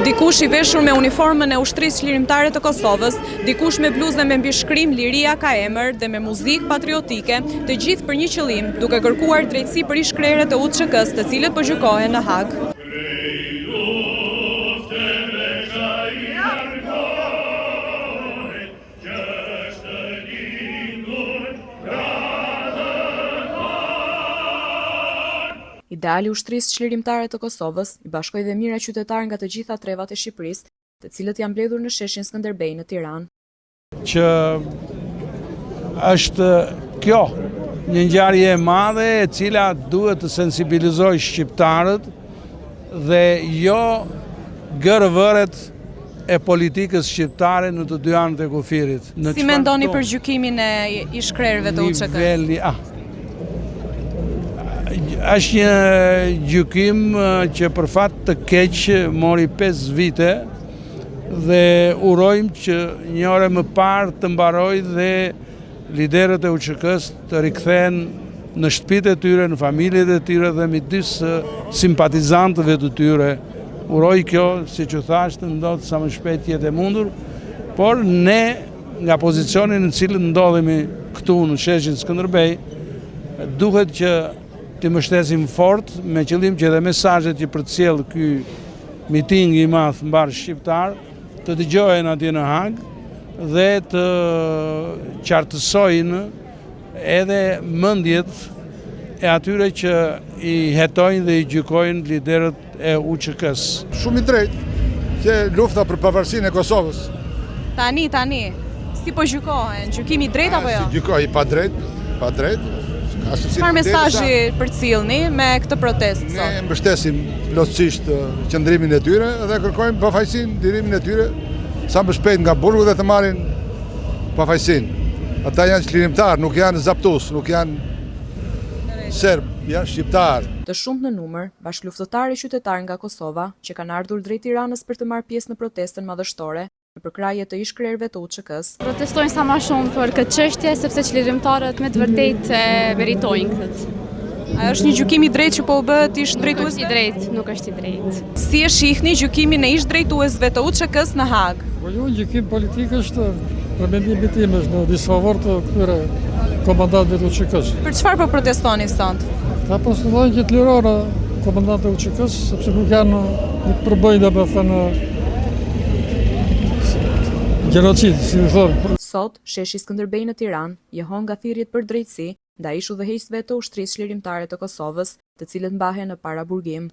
Dikush i veshur me uniformën e ushtrisë çlirimtare të Kosovës, dikush me bluzën me mbishkrim Liria ka emër dhe me muzikë patriotike, të gjithë për një qëllim, duke kërkuar drejtësi për ish-krerët e UÇK-s, të cilët po gjykohen në Hag. Ideali ushtrisë çlirimtare të Kosovës i bashkoi dhe mira qytetarë nga të gjitha trevat e Shqipërisë, të cilët janë mbledhur në sheshin Skënderbej në Tiranë. Që është kjo një ngjarje e madhe e cila duhet të sensibilizojë shqiptarët dhe jo gërvëret e politikës shqiptare në të dy anët e kufirit. Si mendoni për gjykimin e ish-krerëve të UÇK-s? Është një gjykim që për fat të keq mori 5 vite dhe urojmë që një orë më parë të mbaroj dhe liderët e UÇK-s të rikthehen në shtëpitë e tyre, në familjet e tyre dhe midis simpatizantëve të tyre. Uroj kjo, siç u thash, të ndodhë sa më shpejt jetë e mundur, por ne nga pozicionin në cilën ndodhemi këtu në sheshin Skënderbej, duhet që të mbështesim fort me qëllim që edhe mesazhet që përcjell ky miting i madh mbar shqiptar të dëgjohen atje në Hag dhe të qartësojnë edhe mendjet e atyre që i hetojnë dhe i gjykojnë liderët e UÇK-s. Shumë i drejtë që lufta për pavarësinë e Kosovës. Tani, si po gjykohen? Gjykimi i drejtë apo jo? Si gjykoi pa drejt. Çfarë mesazhi përcjellni me këtë protestë sot? Ne mbështesim plotësisht qëndrimin e tyre dhe kërkojmë pafajësinë, lirimin e tyre sa më shpejt nga burgu dhe të marrin pafajësinë. Ata janë çlirimtar, nuk janë zaptus, nuk janë serb, janë shqiptar. Të shumtë në numër, bashkëluftëtarë qytetarë nga Kosova që kanë ardhur drejt Tiranës për të marrë pjesë në protestën madhështore në përkrahje të ish-krerëve të UÇK-s. Protestojnë sa më shumë për këtë çështje sepse çlirimtarët me të vërtetë e meritojnë këtë. A është një gjykim i drejtë që po u bëhet ish drejtues? Nuk është i drejtë. Si e shihni gjykimin e ish drejtuesve të UÇK-s në Hag? Po jo, gjykim politik është, për mendimin tim, është në disfavor të këtyre komandantëve të UÇK-s. Për çfarë po protestoni sot? Ta postulojnë që të lirojnë komandantët e UÇK-s sepse nuk përbëjnë domethënë gjenocid, si më thonë. Sot, sheshi Skënderbej në Tiranë jehon nga thirrjet për drejtësi ndaj udhëheqësve të ushtrisë çlirimtare të Kosovës, të cilët mbahen në paraburgim.